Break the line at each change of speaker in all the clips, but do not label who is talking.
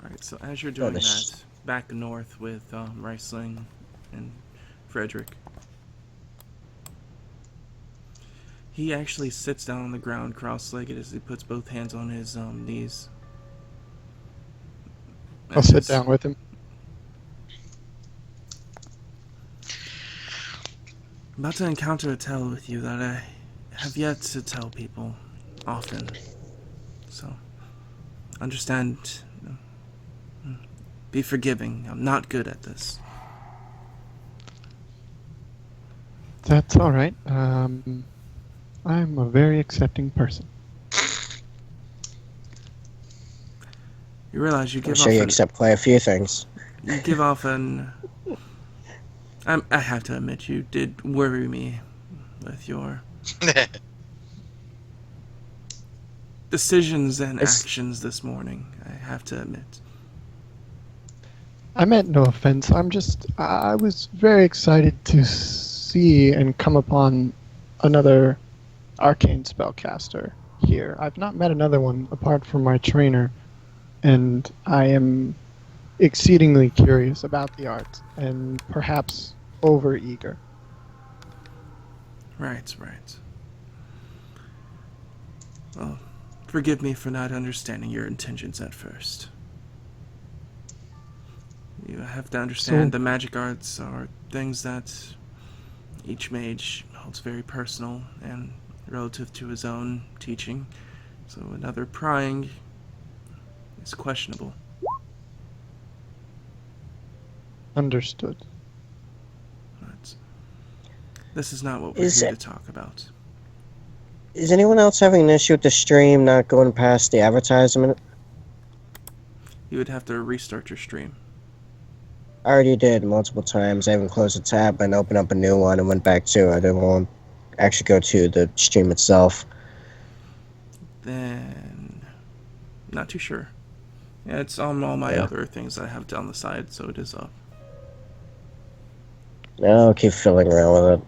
Alright, so as you're
Oh,
doing
this.
that, back north with Riesling and Frederick, he actually sits down on the ground cross-legged as he puts both hands on his knees.
I'll
And
sit
he's
down with him.
about to encounter a tale with you that I have yet to tell people often. So, understand, be forgiving. I'm not good at this.
That's all right. I'm a very accepting person.
You realize
I'm sure you accept quite a few things.
you give off an. I have to admit, you did worry me with your decisions and
It's
actions this morning. I have to admit.
I meant no offense. I was very excited to see and come upon another arcane spellcaster here. I've not met another one apart from my trainer, and I am exceedingly curious about the art and perhaps overeager.
Right, right. Well, forgive me for not understanding your intentions at first. You have to understand
So,
the magic arts are things that each mage holds very personal and relative to his own teaching, so another prying is questionable.
understood.
But this is not what we're
is
here to talk about.
is anyone else having an issue with the stream not going past the advertisement?
You would have to restart your stream.
I already did multiple times. I even closed the tab and opened up a new one and went back to it. I didn't want to actually go to the stream itself.
Then, not too sure. Yeah, it's on all my
Yeah.
other things that I have down the side, so it is up.
I'll keep fiddling around with it.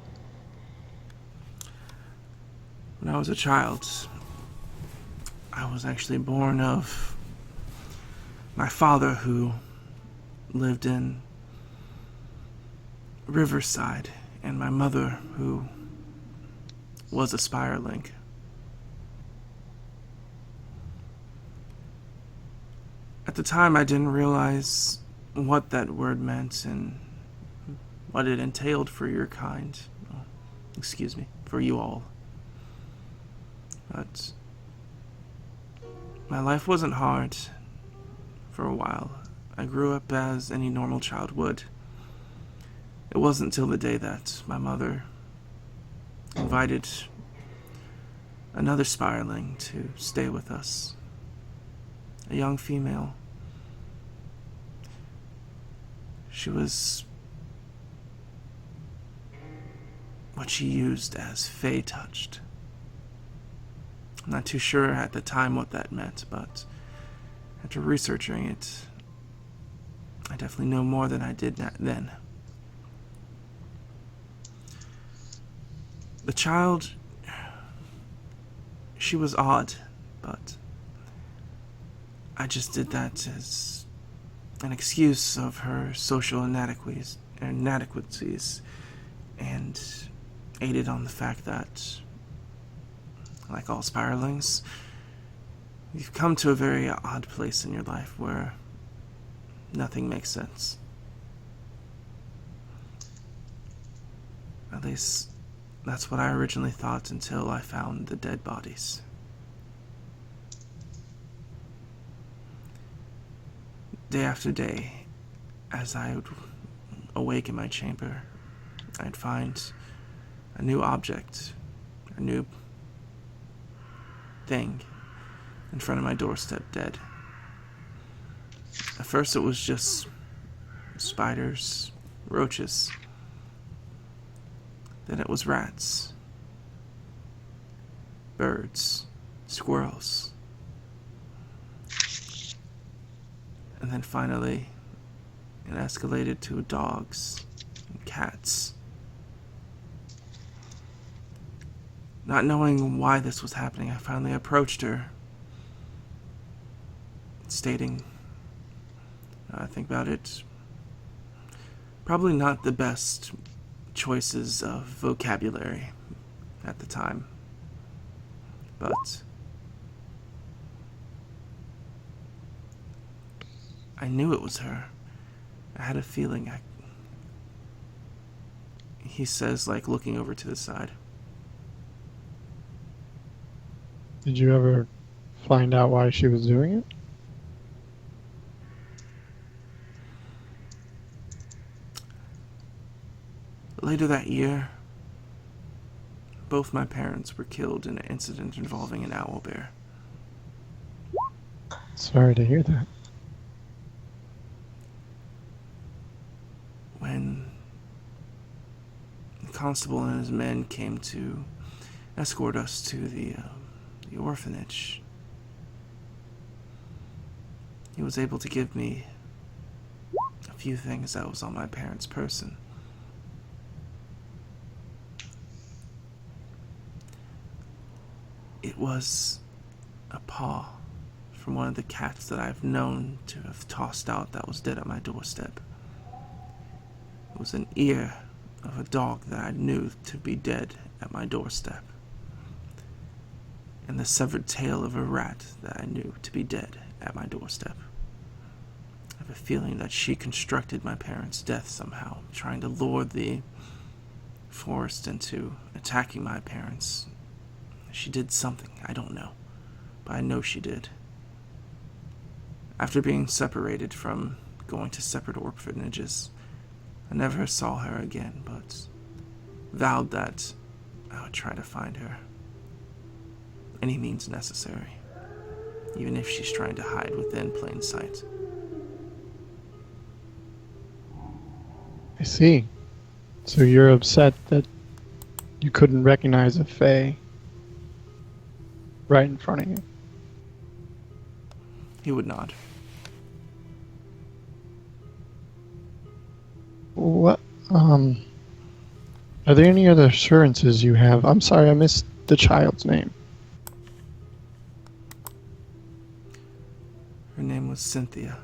When I was a child, I was actually born of my father who lived in Riverside, and my mother who was a Spirelink. At the time, I didn't realize what that word meant and what it entailed for your kind. Oh, excuse me, for you all. But my life wasn't hard for a while. I grew up as any normal child would. It wasn't until the day that my mother invited another Spireling to stay with us. A young female. She was what she used as Fey touched. I'm not too sure at the time what that meant, but after researching it, I definitely know more than I did then. The child, she was odd, but I just did that as an excuse of her social inadequacies and aided on the fact that, like all spiralings, you've come to a very odd place in your life where nothing makes sense. At least, that's what I originally thought until I found the dead bodies. Day after day, as I would awake in my chamber, I'd find a new object, a new thing in front of my doorstep dead. At first, it was just spiders, roaches. Then it was rats, birds, squirrels. And then finally, it escalated to dogs and cats. Not knowing why this was happening, I finally approached her, stating I think about it. Probably not the best choices of vocabulary at the time. But I knew it was her. I had a feeling. He says, like, looking over to the side.
Did you ever find out why she was doing it?
Later that year, both my parents were killed in an incident involving an owlbear.
Sorry to hear that.
When the constable and his men came to escort us to the orphanage, he was able to give me a few things that was on my parents' person. It was a paw from one of the cats that I've known to have tossed out that was dead at my doorstep. It was an ear of a dog that I knew to be dead at my doorstep. And the severed tail of a rat that I knew to be dead at my doorstep. I have a feeling that she constructed my parents' death somehow, trying to lure the forest into attacking my parents. She did something, I don't know, but I know she did. After being separated from going to separate orphanages, I never saw her again, but vowed that I would try to find her. Any means necessary, even if she's trying to hide within plain sight.
I see. So you're upset that you couldn't recognize a Fae right in front of you.
He would nod.
What, are there any other assurances you have? I'm sorry, I missed the child's name.
Her name was Cynthia.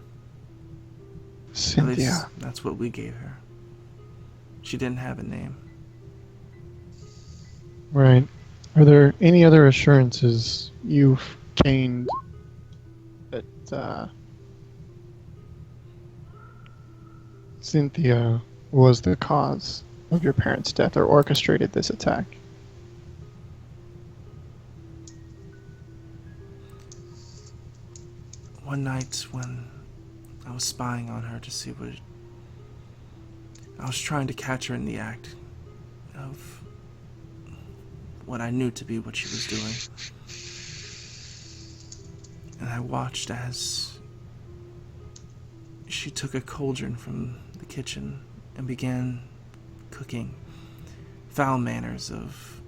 At
Cynthia.
least that's what we gave her. She didn't have a name.
Right. Are there any other assurances you've gained that Cynthia was the cause of your parents' death or orchestrated this attack?
One night when I was spying on her to see I was trying to catch her in the act of what I knew to be what she was doing. And I watched as she took a cauldron from the kitchen and began cooking foul manners of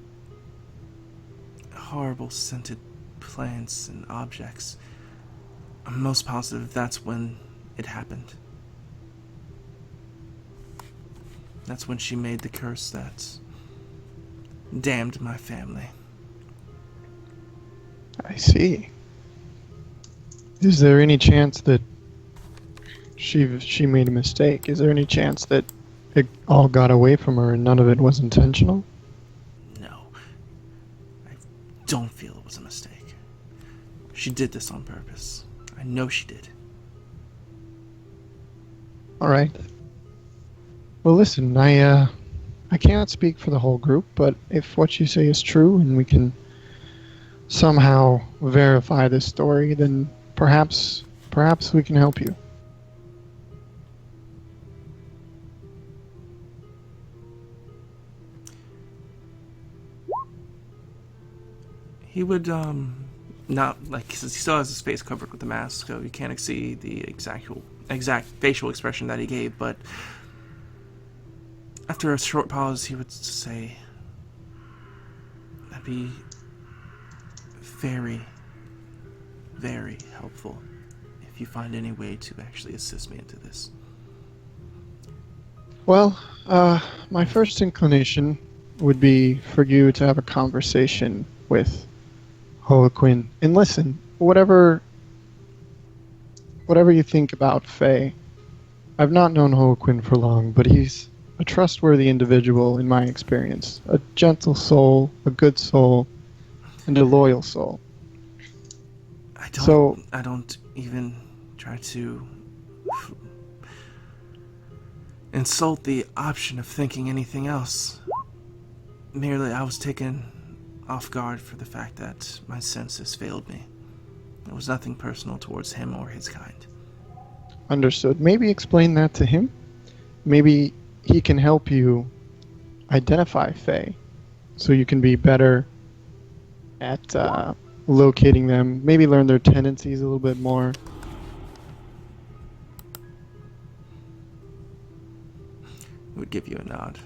horrible scented plants and objects. I'm most positive that's when it happened. That's when she made the curse that damned my family.
I see. Is there any chance that she made a mistake? Is there any chance that it all got away from her and none of it was intentional?
No. I don't feel it was a mistake. She did this on purpose. I know she did.
All right. Well, listen, I cannot speak for the whole group, but if what you say is true and we can somehow verify this story, then perhaps we can help you.
He would, not, like, he still has his face covered with the mask, so you can't see the exact facial expression that he gave, but after a short pause, he would say, that'd be very, very helpful if you find any way to actually assist me into this.
Well, my first inclination would be for you to have a conversation with Holoquin and listen, whatever you think about Faye, I've not known Hoquin for long, but he's a trustworthy individual in my experience. A gentle soul, a good soul, and a loyal soul.
I don't even try to insult the option of thinking anything else. Merely, I was taken off guard for the fact that my senses failed me. It was nothing personal towards him or his kind.
Understood. Maybe explain that to him. Maybe he can help you identify Fae, so you can be better at locating them. Maybe learn their tendencies a little bit more.
Would give you a nod.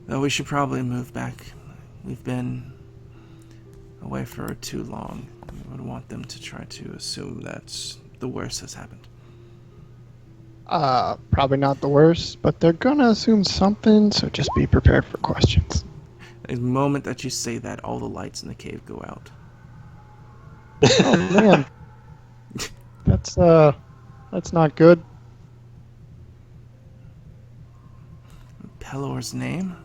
Though we should probably move back. We've been away for too long. We would want them to try to assume that the worst has happened.
Probably not the worst, but they're gonna assume something, so just be prepared for questions.
The moment that you say that, all the lights in the cave go out.
Oh man. That's not good.
Pelor's name?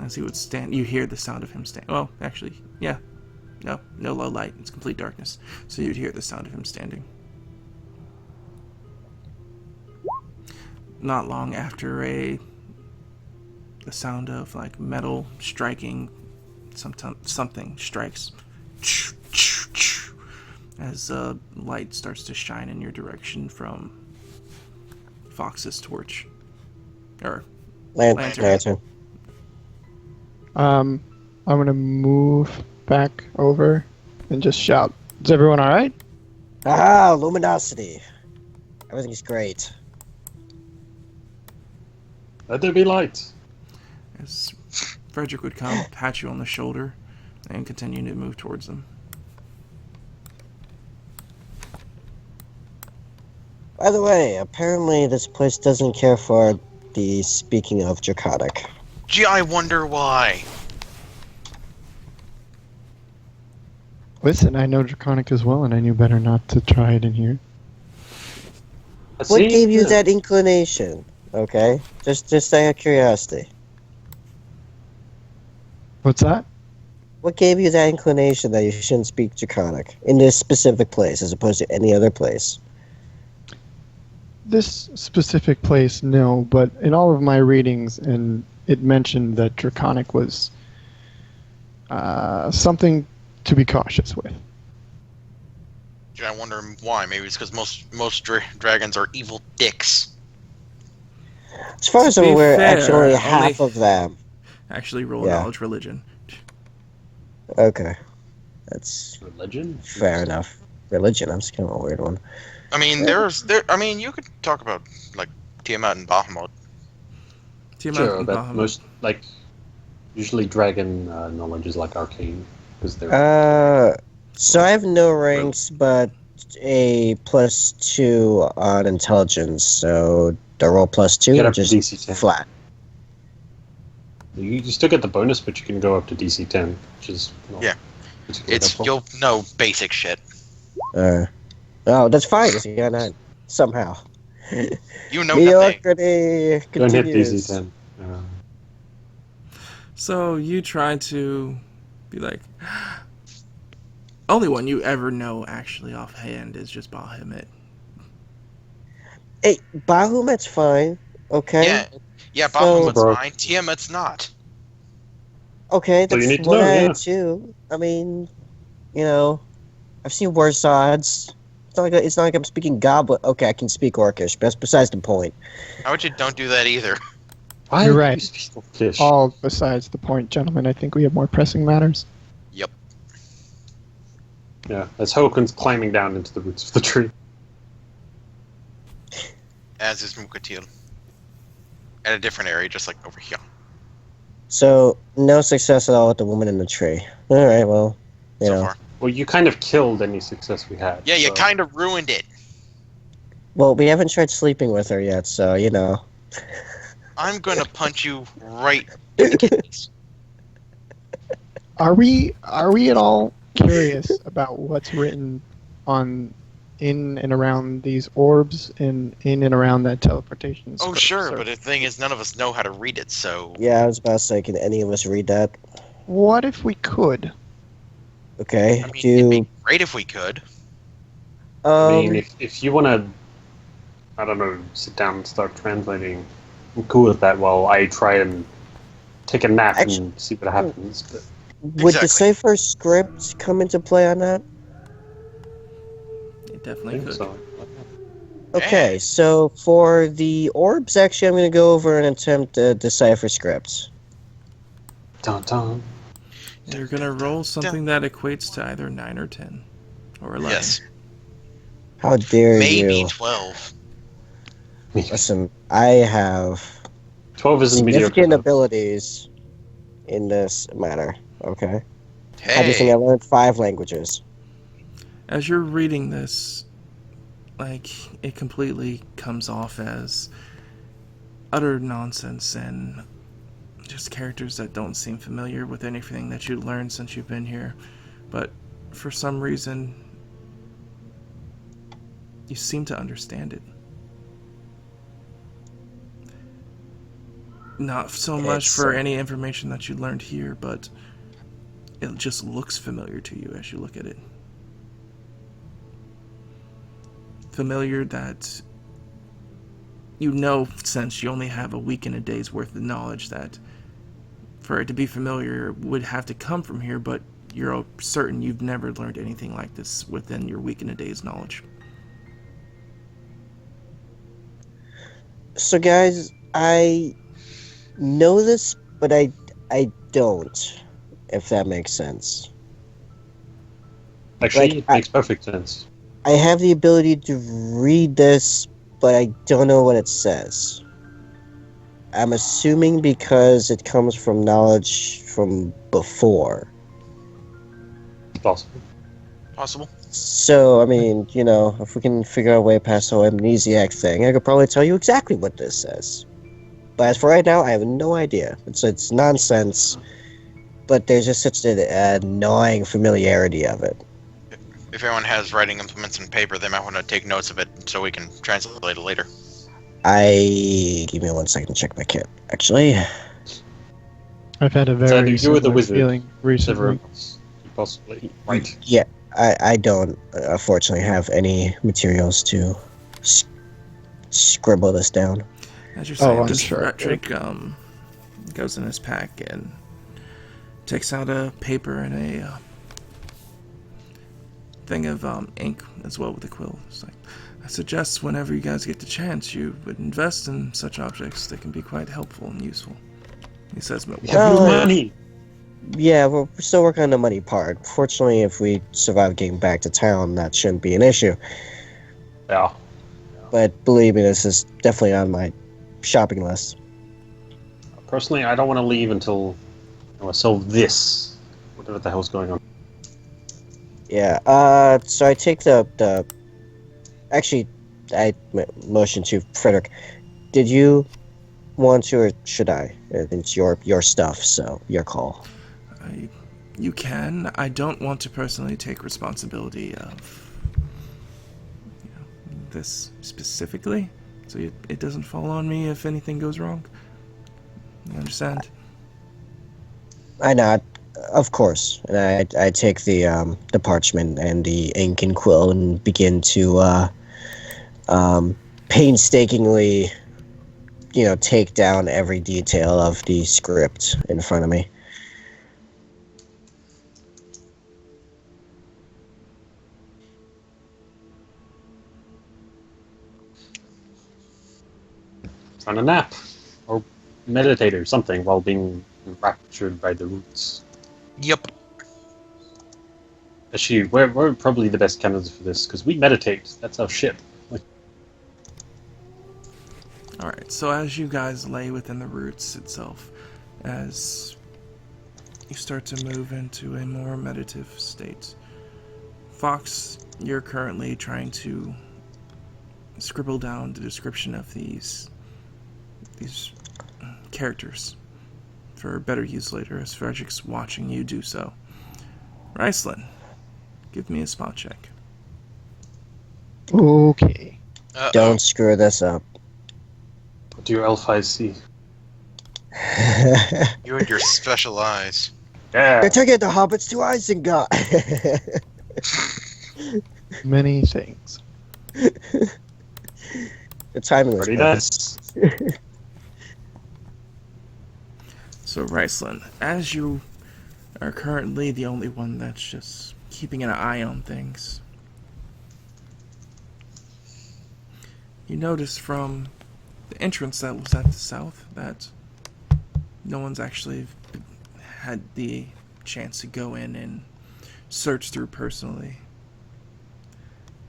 As he would stand, you hear the sound of him stand. Well, actually, yeah. No low light. It's complete darkness. So you'd hear the sound of him standing. Not long after the sound of like metal striking, something strikes. As light starts to shine in your direction from Fox's torch. Or lantern.
I'm gonna move back over and just shout, "Is everyone alright?"
Ah, luminosity. Everything's great.
Let there be light.
As Frederick would come, pat you on the shoulder, and continue to move towards them.
By the way, apparently this place doesn't care for the speaking of Draconic.
Gee, I wonder why.
Listen, I know Draconic as well, and I knew better not to try it in here.
What gave you that inclination? Okay, just out of curiosity.
What's that?
What gave you that inclination that you shouldn't speak Draconic in this specific place as opposed to any other place?
This specific place, no, but in all of my readings, and it mentioned that Draconic was something to be cautious with.
Gee, I wonder why. Maybe it's because most dragons are evil dicks.
As far as I'm
be
aware,
fair,
actually half of them.
Actually, roll
Yeah.
knowledge religion.
Okay, that's
Religion?
fair enough. Religion, that's kind of a weird one.
I mean, you could talk about like Tiamat and Bahamut.
Tiamat
Sure,
and
but
Bahamut.
usually dragon knowledge is like arcane. Because they're...
So I have no ranks, but a +2 on intelligence, so the roll +2
Get
or
up to
just
DC 10.
flat.
You still get the bonus, but you can go up to DC 10, which is not
Yeah.
particularly
It's
helpful.
you'll know basic shit.
Oh, that's fine. It's got 9 somehow.
You know nothing.
Mediocrity
Don't hit
continues.
DC 10.
So you try to be like, only one you ever know actually offhand is just Bahamut.
Hey, Bahamut's fine. Okay.
Yeah,
So-
Bahamut's
Bro.
fine. Tiamat's not.
Okay,
So you
that's
need to
one
know,
out
yeah.
of 2. I mean, I've seen worse odds. It's not like I'm speaking Goblin. Okay, I can speak Orcish, but that's besides the point.
How would you don't do that either?
Why
You're
do
right.
you speak fish?
All besides the point, gentlemen. I think we have more pressing matters.
Yep.
Yeah, as Hokun's climbing down into the roots of the tree.
As is Mukatil. At a different area, just like over here.
So, no success at all with the woman in the tree. Alright, well, you
So
know.
far.
Well, you kind of killed any success we had.
Yeah, you
so-
kind of ruined it.
Well, we haven't tried sleeping with her yet, so,
I'm gonna punch you right in the kidneys.
Are we at all curious about what's written on in and around these orbs and in and around that teleportation
Oh,
script,
sure,
sir.
but the thing is, none of us know how to read it, so...
Yeah, I was about to say, can any of us read that?
What if we could?
Okay.
I mean, it'd
Do
be great if we could.
I mean,
um
if you want to, I don't know, sit down and start translating, I'm cool with that while I try and take a nap and see what happens. But
would the
Exactly.
cipher script come into play on that?
It
I
definitely
think
could.
so.
Okay, so for the orbs, actually, I'm going to go over and attempt to decipher scripts.
Dun dun.
You're gonna roll something that equates to either 9 or 10. Or 11.
Yes.
How dare
Maybe
you?
12.
Listen, I have
12 isn't mediocre.
significant
though.
abilities in this matter, okay?
Hey.
How do you think I learned 5 languages?
As you're reading this, like, it completely comes off as utter nonsense and just characters that don't seem familiar with anything that you learned since you've been here. But for some reason, you seem to understand it. Not so much
It's,
for any information that you learned here, but it just looks familiar to you as you look at it. Familiar that you know, since you only have a week and a day's worth of knowledge, that for it to be familiar would have to come from here, but you're certain you've never learned anything like this within your week and a day's knowledge.
So, guys, I know this, but I don't, if that makes sense.
Actually,
Like,
it makes perfect sense.
I have the ability to read this, but I don't know what it says. I'm assuming because it comes from knowledge from before.
Possible.
Possible.
So, I mean, you know, if we can figure out a way past the whole amnesiac thing, I could probably tell you exactly what this says. But as for right now, I have no idea. It's nonsense, but there's just such an annoying familiarity of it.
If anyone has writing implements and paper, they might want to take notes of it so we can translate it later.
Give me 1 second to check my kit, actually.
I've had a
either
very
you or the
similar
wizard.
feeling
Whichever
recently.
else you possibly. Right.
Yeah, I don't, unfortunately, have any materials to scribble this down.
As you're
Oh,
saying
I'm
this,
sure.
Frederick goes in his pack and takes out a paper and a thing of ink as well with a quill. It's like, I suggest whenever you guys get the chance, you would invest in such objects. They can be quite helpful and useful. He says,
We have no money.
Yeah, we're still working on the money part. Fortunately, if we survive getting back to town, that shouldn't be an issue.
Yeah.
But believe me, this is definitely on my shopping list.
Personally, I don't want to leave until I solve this. Whatever the hell's going on.
Yeah, so I take the actually, I motion to Frederick. Did you want to, or should I? It's your stuff, so your call.
You can. I don't want to personally take responsibility of this specifically, so it doesn't fall on me if anything goes wrong. You understand?
I nod, of course, and I take the parchment and the ink and quill and begin to painstakingly, take down every detail of the script in front of me.
Trying to nap. Or meditate or something while being enraptured by the roots.
Yep.
Actually, we're probably the best candidates for this, because we meditate. That's our shit.
Alright, so as you guys lay within the roots itself, as you start to move into a more meditative state, Fox, you're currently trying to scribble down the description of these characters for better use later, as Frederick's watching you do so. Riceland, give me a spot check.
Okay.
Uh-oh.
Don't screw this up.
What do your L5 see?
You and your special eyes.
Yeah.
They're taking the hobbits to Isengard.
Many things.
The timing was
Pretty
perfect.
nice.
So, Riceland, as you are currently the only one that's just keeping an eye on things, you notice from the entrance that was at the south that no one's actually had the chance to go in and search through personally.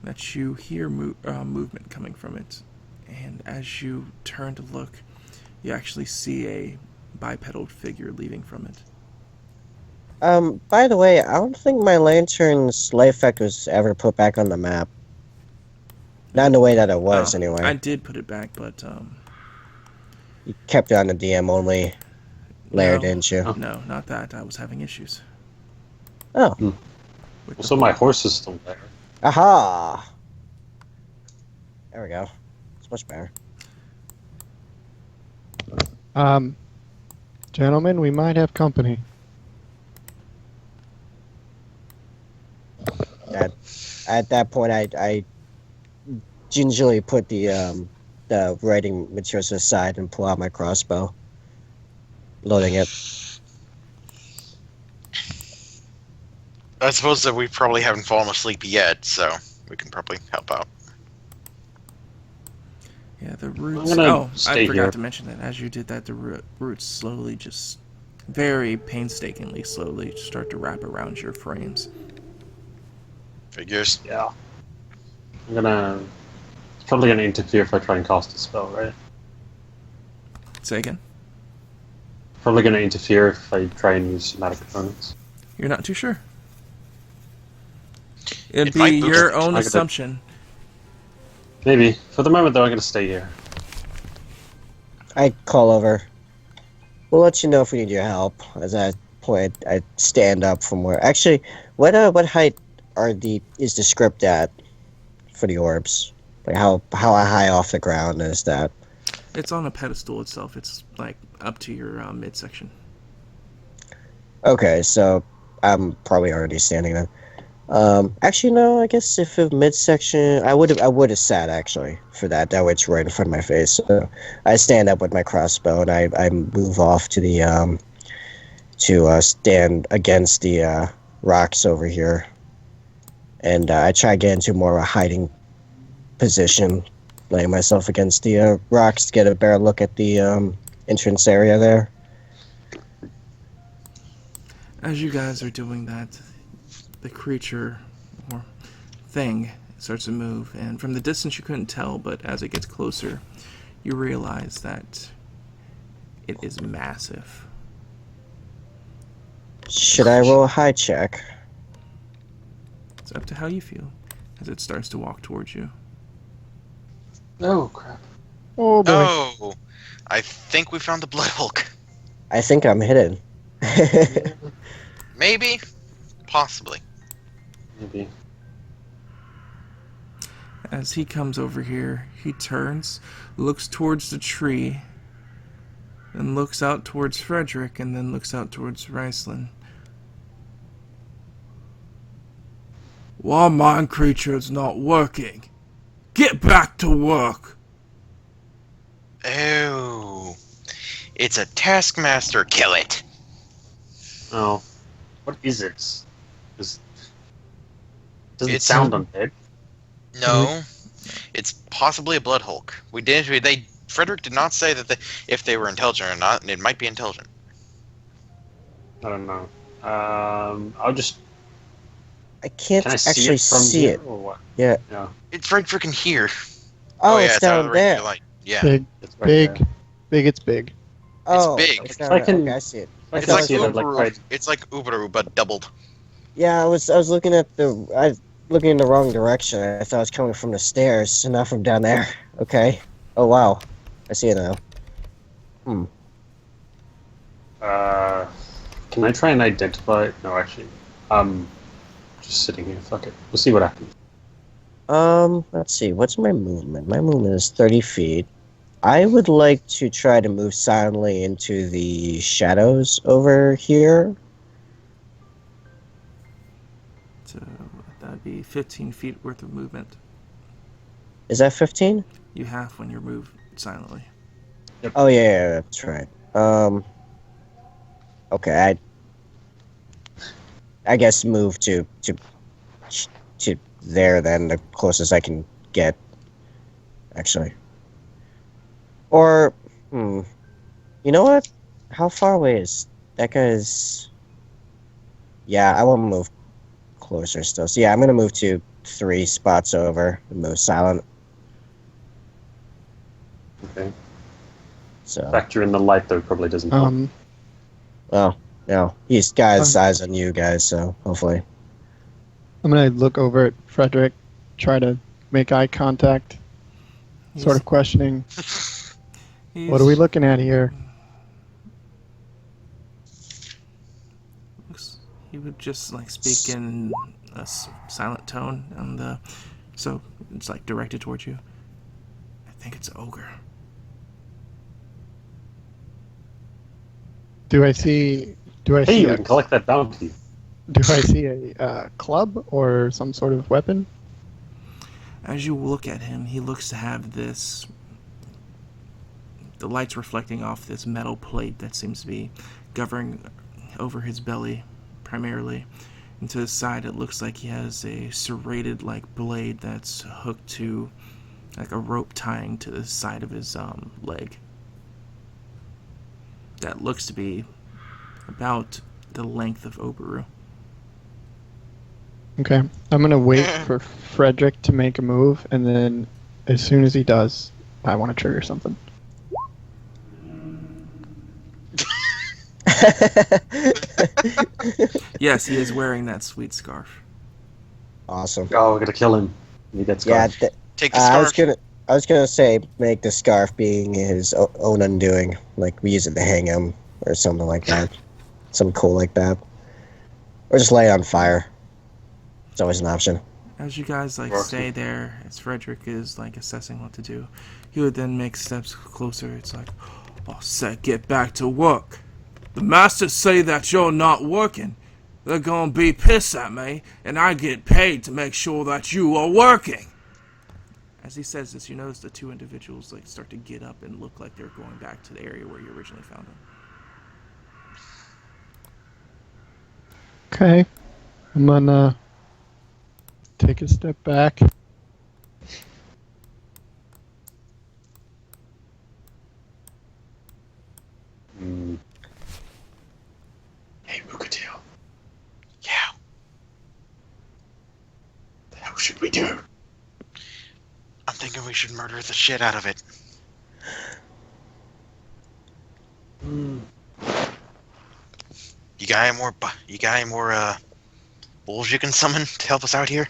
That you hear movement coming from it, and as you turn to look, you actually see a bipedal figure leaving from it.
By the way, I don't think my lantern's light effect was ever put back on the map. Not in the way that it was, anyway.
I did put it back, but
You kept it on the DM only layer,
No.
didn't you?
Oh.
no, not that. I was having issues.
Oh.
With the
So my horse is still there.
Aha! There we go. It's much better.
Gentlemen, we might have company.
At that point, I gingerly put the writing materials aside and pull out my crossbow, loading it.
I suppose that we probably haven't fallen asleep yet, so we can probably help out.
Yeah, the roots.
I'm gonna
Oh, I
stay
forgot
here.
to mention that as you did that, the roots slowly, just very painstakingly slowly, start to wrap around your frames.
Figures.
Yeah. It's probably gonna interfere if I try and cast a spell, right?
Say again.
Probably gonna interfere if I try and use somatic components.
You're not too sure. It'd
It might
be
boost
your
it.
own
I could-
assumption.
Maybe. For the moment, though, I'm gonna stay here.
I call over. We'll let you know if we need your help. As I point, I stand up from where. Actually, what height is the script at for the orbs? Like how high off the ground is that?
It's on a pedestal itself. It's like up to your midsection.
Okay, so I'm probably already standing then. Actually, no. I guess if it midsection, I would have sat actually for that. That way, it's right in front of my face. So I stand up with my crossbow and I move off to the stand against the rocks over here, and I try to get into more of a hiding position, laying myself against the rocks to get a better look at the entrance area there.
As you guys are doing that, the creature or thing starts to move, and from the distance you couldn't tell, but as it gets closer, you realize that it is massive.
Should I roll a high check?
It's up to how you feel as it starts to walk towards you.
Oh, crap.
Oh boy.
Oh, I think we found the Blood Hulk.
I think I'm hidden.
Maybe, possibly.
Maybe.
As he comes over here, he turns, looks towards the tree, and looks out towards Frederick, and then looks out towards Riceland. Why mind creature's not working? Get back to work!
Oh, it's a Taskmaster. Kill it.
Oh. What is it? Does it
It's-
sound undead?
No, it's possibly a Blood Hulk. Frederick did not say that if they were intelligent or not, and it might be intelligent.
I don't know. I'll just.
I can't
Can I see
actually
it from
see
here,
it.
or what?
Yeah.
Yeah.
It's right freaking here.
Oh,
yeah,
it's
out of
down
the range of
there.
your light. Yeah,
Big,
It's right
big,
there.
big. It's big.
Oh,
big.
it's down
I
there.
can-
Okay, I see it.
I
it's
can
like
see it, like,
Uberu.
right.
It's like Uberu, but doubled.
Yeah, I was looking at looking in the wrong direction. I thought it was coming from the stairs and not from down there. Okay. Oh wow, I see it now.
Can I try and identify it? No, actually. Just sitting here. Fuck it. We'll see what happens.
Let's see. What's my movement? My movement is 30 feet. I would like to try to move silently into the shadows over here.
So that'd be 15 feet worth of movement.
Is that 15?
You have when you move silently.
Oh yeah, that's right. Okay, I guess move to there then, the closest I can get. Actually, or you know what? How far away is that guy's? Yeah, I want to move closer still. So yeah, I'm gonna move to 3 spots over and move silent.
Okay.
So
Factor in the light, though, probably doesn't help.
well, no, he's got his eyes on you guys, so hopefully.
I'm gonna look over at Frederick, try to make eye contact, sort of questioning. What are we looking at here?
He would just like speak in a silent tone, and so it's like directed towards you. I think it's an ogre.
Do I see?
Hey,
See?
you can collect that bounty.
Do I see a club or some sort of weapon?
As you look at him, he looks to have this. The light's reflecting off this metal plate that seems to be governing over his belly, primarily. And to the side, it looks like he has a serrated like blade that's hooked to like a rope tying to the side of his leg. That looks to be about the length of Oberu.
Okay, I'm gonna wait for Frederick to make a move, and then as soon as he does, I want to trigger something.
Yes, he is wearing that sweet scarf.
Awesome.
Oh, we're gonna kill him. He gets
Yeah,
scarf.
Take the
I
scarf.
was gonna say make the scarf being his own undoing, like we use it to hang him or something like that, something cool like that, or just light it on fire. It's always an option.
As you guys like
Rocky.
stay there, as Frederick is like assessing what to do, he would then make steps closer. It's like, "Oh, said get back to work. The masters say that you're not working. They're gonna be pissed at me, and I get paid to make sure that you are working." As he says this, you notice the two individuals like start to get up and look like they're going back to the area where you originally found them.
Okay, I'm gonna take a step back.
Mm. Hey, Mukateo,
Yeah.
the hell should we do?
I'm thinking we should murder the shit out of it. You got any more? You got any more bulls you can summon to help us out here?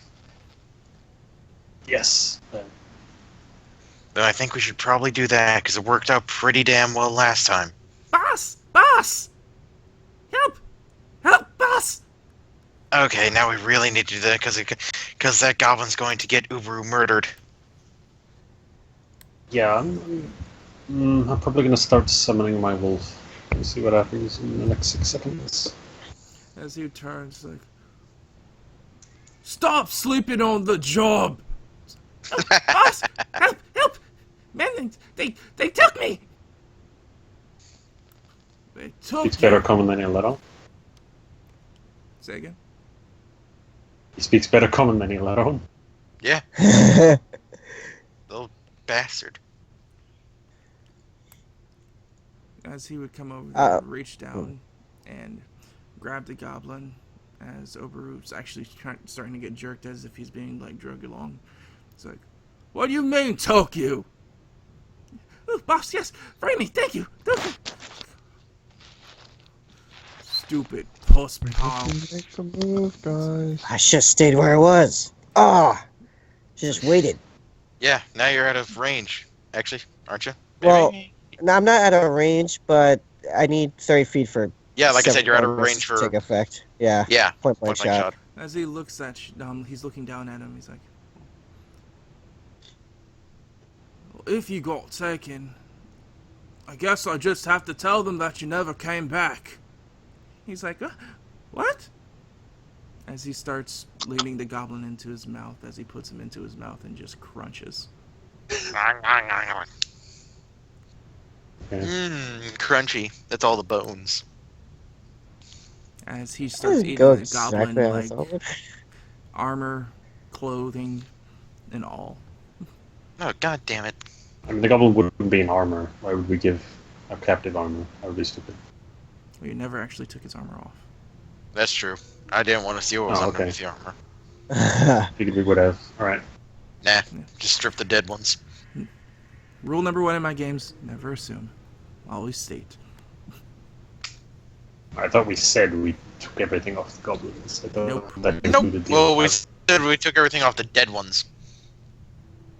Yes.
Then I think we should probably do that because it worked out pretty damn well last time.
Boss! Boss! Help! Help, boss!
Okay, now we really need to do that because that goblin's going to get Uberu murdered.
Yeah, I'm probably gonna start summoning my wolf. We'll see what happens in the next 6 seconds.
As he turns, like, stop sleeping on the job! Help, boss! Help! Help! Man, they took me! They took
Speaks better
you.
common than your little.
Say again?
He speaks better common than your little.
Yeah, little bastard.
As he would come over
Uh,
there, reach down, and grab the goblin, as Oberu's actually starting to get jerked as if he's being, like, drugged along. It's like, what do you mean, took you? Oh, boss, yes, free me, thank you. Stupid puss pal.
Make a move, guys.
I should have stayed where I was. Ah, just waited.
Yeah, now you're out of range. Actually, aren't you?
Well, no, I'm not out of range, but I need 30 feet for.
Yeah, like I said, you're out of
seven
range
to
for.
take effect. Yeah.
Yeah,
Point blank
point blank
shot.
shot.
As he looks at, he's looking down at him, he's like, If you got taken, I guess I just have to tell them that you never came back. He's like, what? As he starts leading the goblin into his mouth, as he puts him into his mouth and just crunches.
Crunchy. That's all the bones.
As he starts eating
Go
the goblin,
exactly how I
like
thought it.
armor, clothing, and all.
Oh, god damn it.
I mean, the goblin wouldn't be in armor. Why would we give a captive armor? That would be stupid.
Well, you never actually took his armor off.
That's true. I didn't want to see what was
Oh, okay.
underneath the armor.
Figured we would have. Alright.
Nah, just strip the dead ones.
Rule number 1 in my games, never assume. Always state.
I thought we said we took everything off the goblins. I thought
Nope.
that
Nope.
included the
Well, we said we took everything off the dead ones.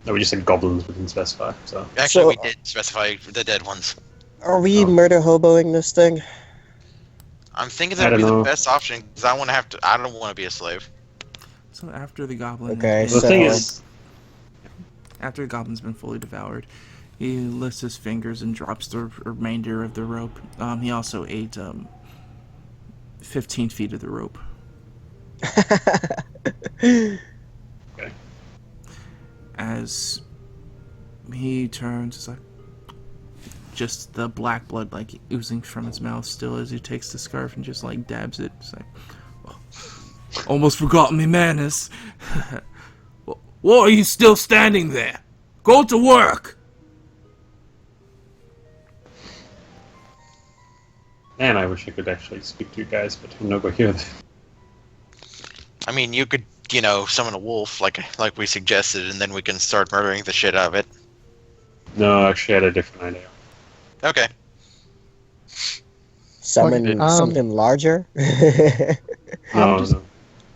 No, we just said goblins, we didn't specify, so.
Actually,
So-
we did specify the dead ones.
Are we
Oh.
murder hoboing this thing?
I'm thinking
I
that'd be
don't
the
know.
best option because I don't want to be a slave.
So after the goblin
Okay,
has
The
been-
thing
So-
is,
after the goblin's been fully devoured, he lifts his fingers and drops the remainder of the rope. He also ate 15 feet of the rope. As he turns, it's like just the black blood like oozing from his mouth still as he takes the scarf and just like dabs it. It's like, "Oh, almost forgot me manners. What are you still standing there? Go to work.
man, I wish I could actually speak to you guys, but I'm nowhere here.
I mean, you could, summon a wolf like we suggested, and then we can start murdering the shit out of it.
No, actually, I had a different idea.
Okay.
Summon
Um,
something larger?
No,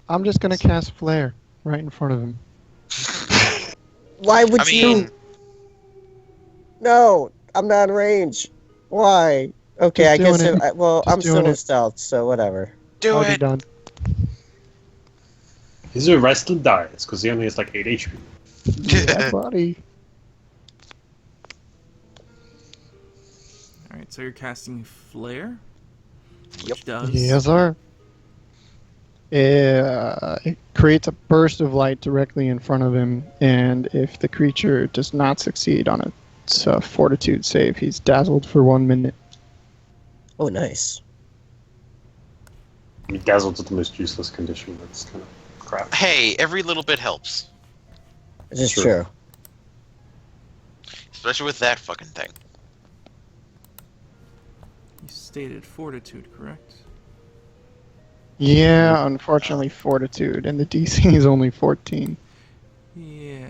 I'm just gonna cast flare right in front of him.
Why would
I mean,
No, I'm not in range. Why? Okay,
Just
I guess.
doing it. Just
I'm still
doing
in
it.
stealth, so whatever.
do
Already
it.
done.
He's a wrestler dies, because he only has like 8 HP.
Yeah, buddy.
Alright, so you're casting Flare?
Yep.
Which does...
Yes, sir. It creates a burst of light directly in front of him, and if the creature does not succeed on its fortitude save, he's dazzled for 1 minute.
Oh, nice.
I mean, Dazzled's the most useless condition. That's kind of crap.
Hey, every little bit helps,
This is
Sure.
true.
especially with that fucking thing.
You stated Fortitude, correct?
Yeah, unfortunately, fortitude, and the DC is only 14.
Yeah.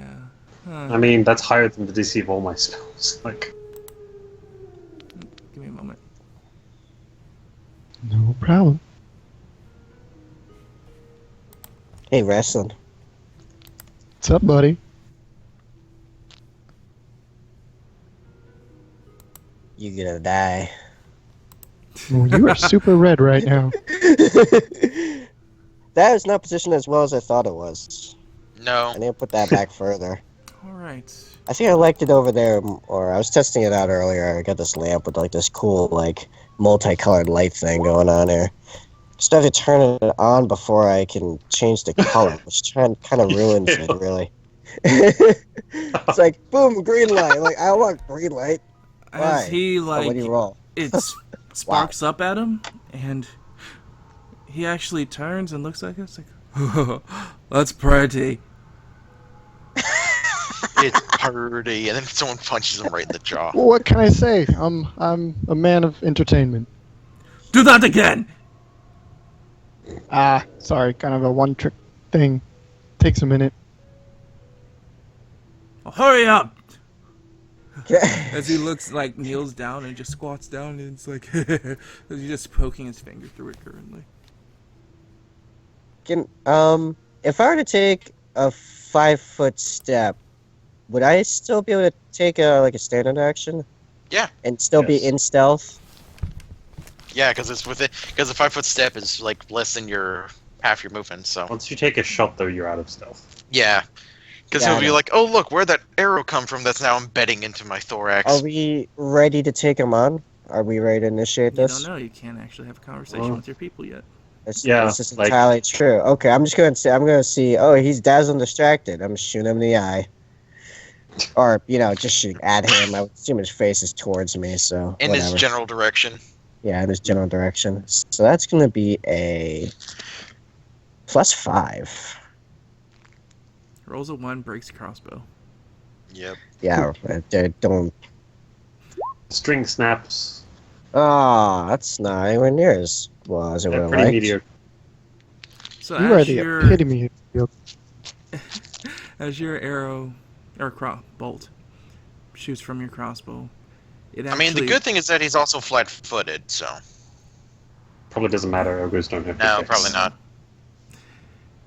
I mean, that's higher than the DC of all my spells. Like,
Give me a moment.
No problem.
Hey, wrestling.
What's up, buddy?
You gonna die.
Well, you are super red right now.
That is not positioned as well as I thought it was.
No.
I need to put that back further.
Alright.
I think I liked it over there, or I was testing it out earlier. I got this lamp with like this cool, like, multicolored light thing going on there. Started turning it on before I can change the color, which kind of ruins it, really. It's like, boom, green light. Like, I want green light.
As
Why?
he,
Oh,
like,
when you roll.
it sparks up at him, and he actually turns and looks like it's like, that's pretty.
It's pretty, and then someone punches him right in the jaw.
Well, what can I say? I'm a man of entertainment.
Do that again!
Ah, sorry, kind of a one-trick thing. Takes a minute.
Oh, hurry up! As he looks like kneels down and just squats down, and it's like he's just poking his finger through it currently.
If I were to take a 5-foot step, would I still be able to take a standard action?
Yeah.
And still be
Yes.
in stealth?
Yeah, because it's with it. Because the 5-foot step is like less than half your movement. So
once you take a shot, though, you're out of stealth.
yeah, Because
Yeah,
he'll
I
be
know.
like, "Oh, look, where'd that arrow come from? That's now embedding into my thorax."
Are we ready to take him on? Are we ready to initiate
You don't
this?
know. You can't actually have a conversation
Well,
with your people yet.
Yeah,
This is
like-
entirely true. Okay, I'm just gonna say I'm gonna see. Oh, he's dazzled and distracted. I'm shooting him in the eye, or just shooting at him. I would assume his face is towards me, so
In
whatever.
his general direction.
Yeah, in his general direction. So that's gonna be a +5.
Rolls a 1, breaks crossbow.
Yep.
Yeah, don't.
String snaps.
Ah, that's not anywhere near as well as I would
They're
have
pretty
liked.
mediocre.
So
You are the epitome of
as your arrow or bolt shoots from your crossbow, it
I
actually.
mean, the good thing is that he's also flat-footed, so
Probably doesn't matter. Ogres don't have.
no,
defects.
probably not.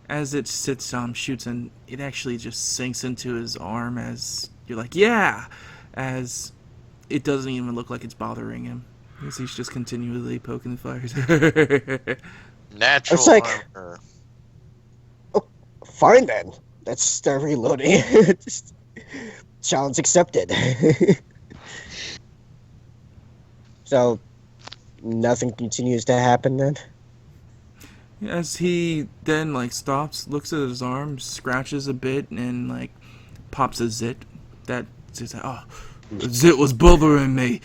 As it sits shoots, and it actually just sinks into his arm as you're like, yeah! As it doesn't even look like it's bothering him. As he's just continually poking the fires.
Natural
It's like-
armor.
Fine then. Let's start reloading. Just- challenge accepted. So, nothing continues to happen then?
As he then stops, looks at his arm, scratches a bit, and pops a zit. That says, "Oh, zit was bothering me."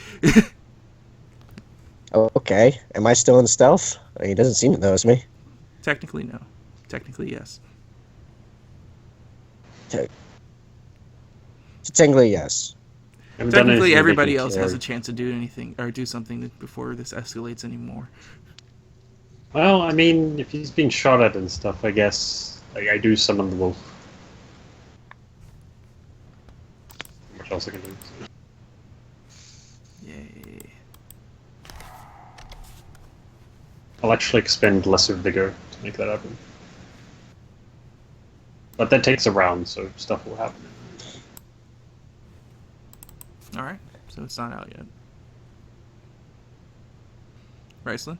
Oh, okay. Am I still in stealth? He doesn't seem to notice me.
Technically, no. Technically, yes.
Technically, yes.
Haven't done anything
Technically,
to
everybody
make
else
it
has a
scary.
chance to do anything or do something before this escalates anymore.
Well, I mean, if he's being shot at and stuff, I guess I do summon the wolf. What else I can do?
Yay.
I'll actually expend lesser vigor to make that happen. But that takes a round, so stuff will happen.
Alright, so it's not out yet. Riceland?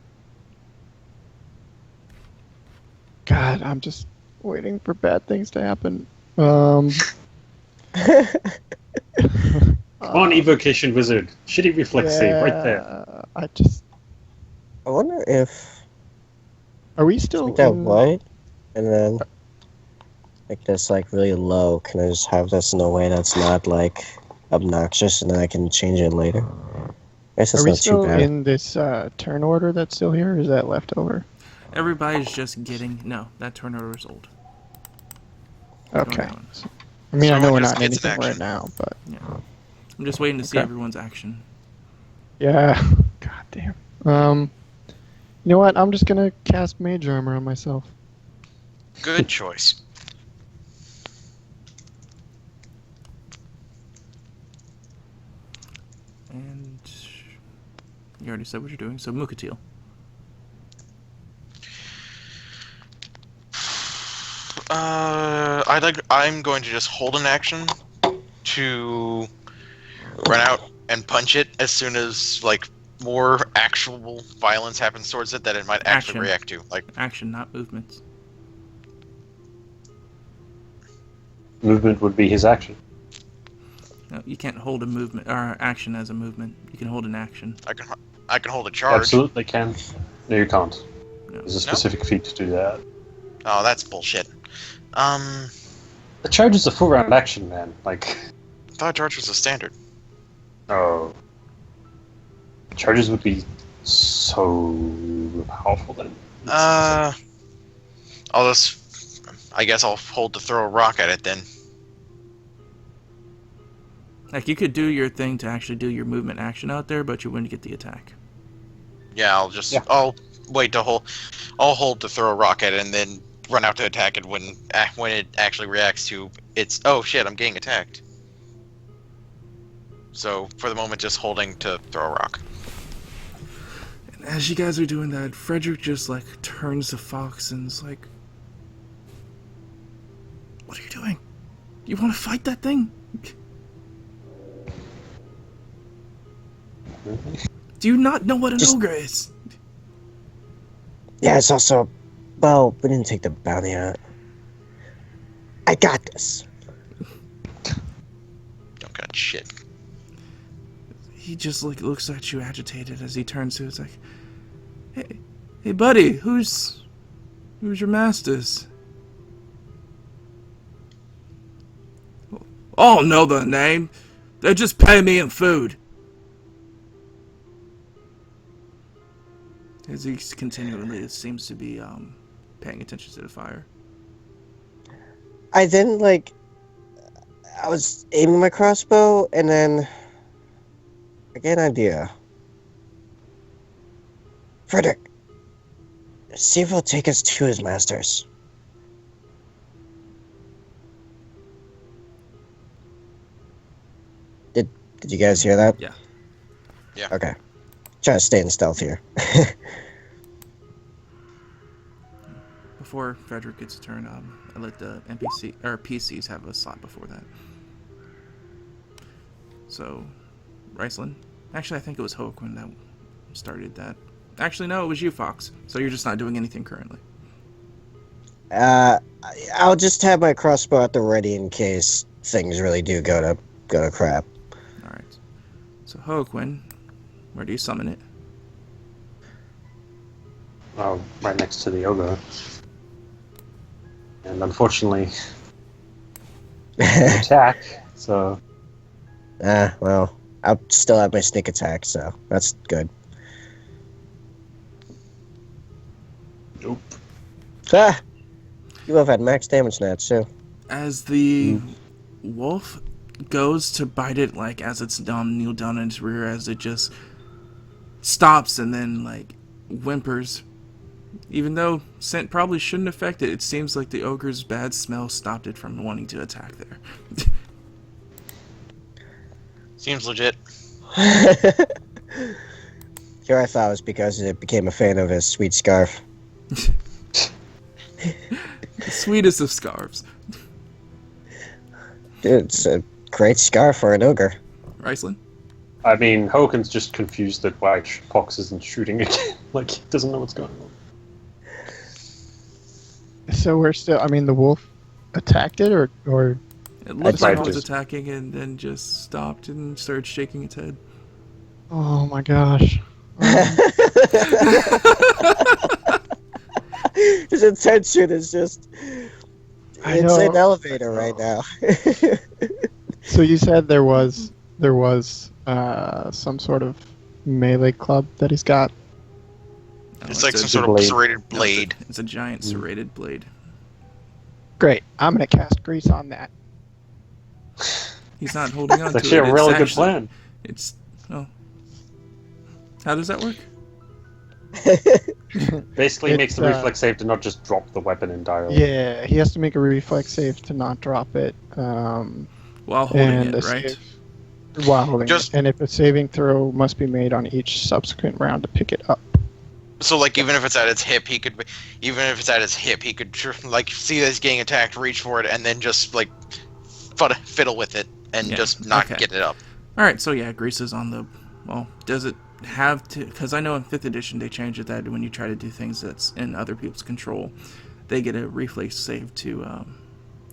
God. I'm just waiting for bad things to happen.
Come on, evocation wizard. Shitty reflex save right there.
I just.
I wonder if
Are we still
make that
in?
white, and then make this really low. Can I just have this in a way that's not obnoxious, and then I can change it later? I guess that's
Are we
not too
still
bad.
in this turn order that's still here? Or is that left over?
Everybody's just getting. No, that turnover is old. We're doing
Okay.
that one.
I mean, I know we're
Someone just
not in
gets an
anything right
action.
now, but
Yeah. I'm just waiting to see
Okay.
everyone's action.
yeah. God damn. You know what? I'm just gonna cast Mage Armor on myself.
Good choice.
And you already said what you're doing, so Mukateel.
I'm going to just hold an action to run out and punch it as soon as more actual violence happens towards it that it might actually
Action.
react to.
Action, not movements.
Movement would be his action.
No, you can't hold a movement or action as a movement. You can hold an action.
I can hold a charge.
Absolutely can. No, you can't.
No.
There's a specific feat to do that.
Oh, that's bullshit.
The charge is a full round action, man.
I thought charge was a standard.
Oh. Charges would be so powerful then.
I'll just. I guess I'll hold to throw a rock at it then.
You could do your thing to actually do your movement action out there, but you wouldn't get the attack.
Yeah, I'll just.
Yeah.
I'll wait to hold. I'll hold to throw a rock at it and then run out to attack it when it actually reacts to its. Oh shit! I'm getting attacked. So for the moment, just holding to throw a rock.
And as you guys are doing that, Frederick just turns to Fox and is like, "What are you doing? You want to fight that thing? Do you not know what an
Just-
ogre is?"
Yeah, it's also. Well, we didn't take the bounty out. I got this.
shit.
He just like looks at you agitated as he turns to you. It's like, hey, buddy, who's your masters? Oh, know the name. They just pay me in food. As he continually seems to be paying attention to the fire.
I then, I was aiming my crossbow, and then I get an idea. Frederick, see if he'll take us to his masters. Did you guys hear that?
Yeah.
Yeah.
Okay. Try to stay in stealth here.
Before Frederick gets a turn, I let the NPC or PCs have a slot before that. So, Riceland. Actually, I think it was Hoquin that started that. Actually, no, it was you, Fox. So you're just not doing anything currently.
I'll just have my crossbow at the ready in case things really do go to crap.
All right. So Hoquin, where do you summon it?
Right next to the ogre. And unfortunately, attack. So
Well, I'll still have my sneak attack, so that's good.
nope.
Ah! You have had max damage now, too.
As the wolf goes to bite it, like as it's kneel down in its rear, as it just stops and then whimpers. Even though scent probably shouldn't affect it, it seems like the ogre's bad smell stopped it from wanting to attack there.
Seems legit.
Here I thought it was because it became a fan of his sweet scarf.
The sweetest of scarves.
Dude, it's a great scarf for an ogre.
Riceland?
I mean, Hogan's just confused that why Fox isn't shooting again. He doesn't know what's going on.
So we're still. I mean, the wolf attacked it, or
It looked
tried
like it was
to.
attacking and then just stopped and started shaking its head.
oh my gosh.
His attention is just.
I
It's
know.
an elevator right now.
So you said there was some sort of melee club that he's got.
No,
It's like
a-
some sort of
blade.
serrated
no,
blade.
It's a giant serrated blade.
Great. I'm gonna cast grease on that.
He's not holding on
It's
to
actually
it.
a really good
actually-
plan.
It's oh. How does that work?
Basically, he makes the
It's,
reflex save to not just drop the weapon entirely.
Yeah, he has to make a reflex save to not drop it.
While holding
and
it,
a
right?
save while holding
Just-
it. And if a saving throw must be made on each subsequent round to pick it up.
So even if it's at its hip, he could see that he's getting attacked, reach for it, and then just fiddle with it and
Yeah,
just not
okay.
get it up.
All right, so yeah, grease is on the. Well, does it have to? Because I know in 5th edition they changed it that when you try to do things that's in other people's control, they get a reflex save to,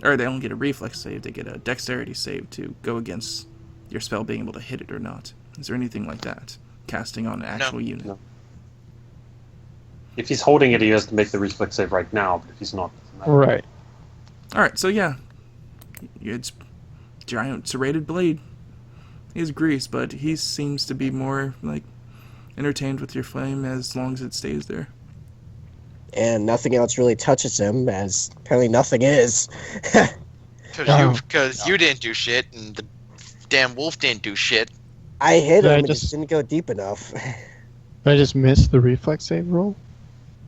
or they don't get a reflex save. They get a dexterity save to go against your spell being able to hit it or not. Is there anything like that? Casting on an actual unit.
No. If he's holding it, he has to make the reflex save right now. But if he's not, doesn't matter.
Right.
All right, so yeah, it's giant serrated blade. Is grease, but he seems to be more entertained with your flame as long as it stays there.
And nothing else really touches him, as apparently nothing is.
Because you didn't do shit, and the damn wolf didn't do shit.
I hit
Did I
him, and
just-
it didn't go deep enough.
Did I just miss the reflex save roll?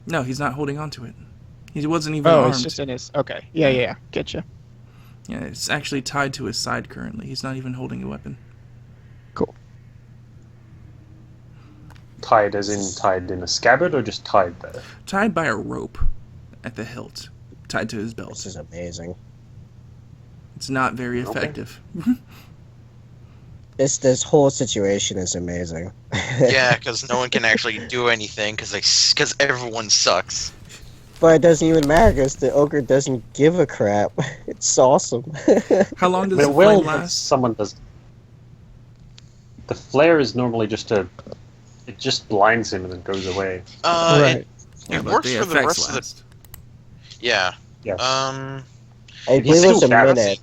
No, he's not holding on to it. He wasn't even
Oh,
armed.
it's just in his. Okay. Yeah. Getcha.
Yeah, it's actually tied to his side currently. He's not even holding a weapon.
Cool.
Tied as in tied in a scabbard, or just tied there?
Tied by a rope at the hilt, tied to his
This
belt.
is amazing.
It's not very
Okay.
effective.
This whole situation is amazing.
Yeah, because no one can actually do anything because everyone sucks.
But it doesn't even matter because the ogre doesn't give a crap. It's awesome.
How long does
But
the
it will
flame
if
last?
someone does. the flare is normally just a. It just blinds him and then goes away.
Right.
It
but
works
the
for the
effects
rest of the.
last.
Yeah.
Yes.
I
He's
believe it's a
still fast.
minute.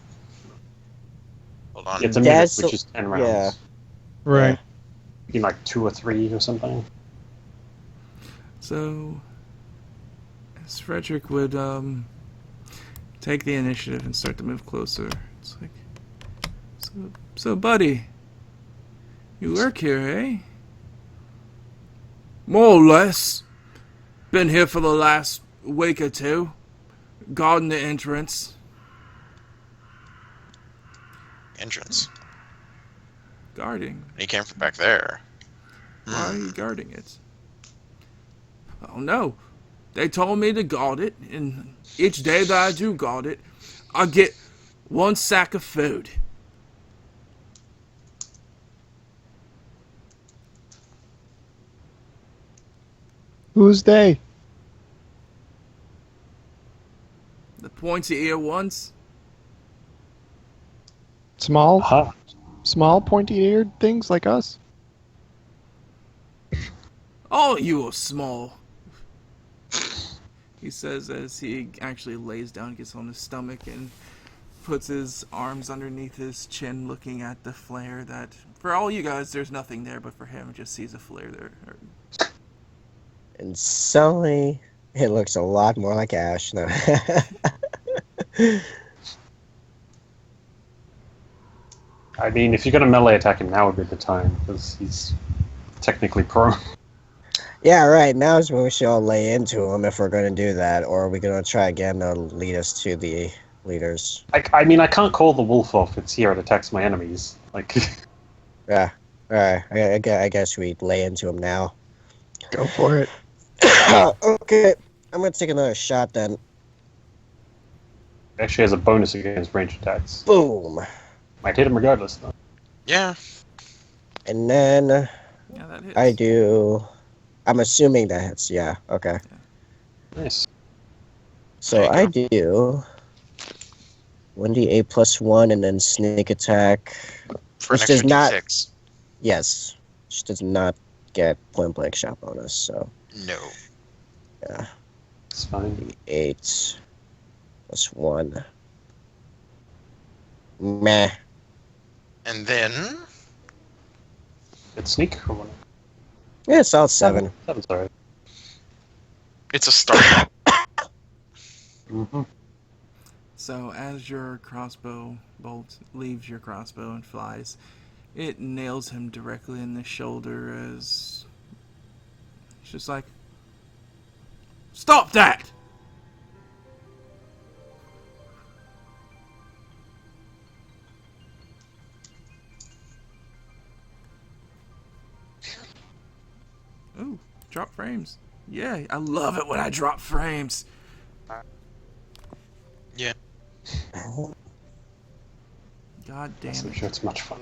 Hold on.
It's a minute,
That's
which
so-
is 10 rounds.
yeah.
Right.
Be like 2 or 3 or something.
So, as Frederick would take the initiative and start to move closer, it's like, so buddy, you work here, eh? More or less. Been here for the last week or two, guarding the entrance.
Entrance.
Guarding?
He came from back there.
Why are you guarding it? Oh no, they told me to guard it, and each day that I do guard it, I get 1 sack of food.
Who's they?
The pointy ear ones?
Small,
Aha.
small, pointy-eared things like us.
Oh, you are small. He says as he actually lays down, gets on his stomach, and puts his arms underneath his chin, looking at the flare that, for all you guys, there's nothing there, but for him, just sees a flare there.
And suddenly, it looks a lot more like Ash. No.
I mean, if you're going to melee attack him, now would be the time, because he's technically prone.
Yeah, right. Now is when we should all lay into him if we're going to do that, or are we going to try again to lead us to the leaders?
I mean, I can't call the wolf off. It's here. It attacks my enemies. Like,
Yeah. Alright, I guess we lay into him now.
Go for it.
Okay, I'm going to take another shot then.
it actually has a bonus against range attacks.
Boom.
Might hit him regardless, though.
Yeah.
And then
Yeah, that hits.
I do... I'm assuming that hits, yeah, okay.
Nice.
So
There
I
you
do 1d8 plus 1 and then sneak attack.
For an
Which does
extra
not-
D6.
Yes, which does not get point blank shot bonus, so
No.
yeah.
It's fine.
8 plus 1. Meh.
And then.
It's sneak or what?
Yeah, solid 7.
7's alright.
It's a start.
Mm-hmm.
So as your crossbow bolt leaves your crossbow and flies, it nails him directly in the shoulder as it's just like, stop that! Ooh, drop frames. Yeah, I love it when I drop frames.
Yeah.
God damn
I'm
it.
sure it's much fun.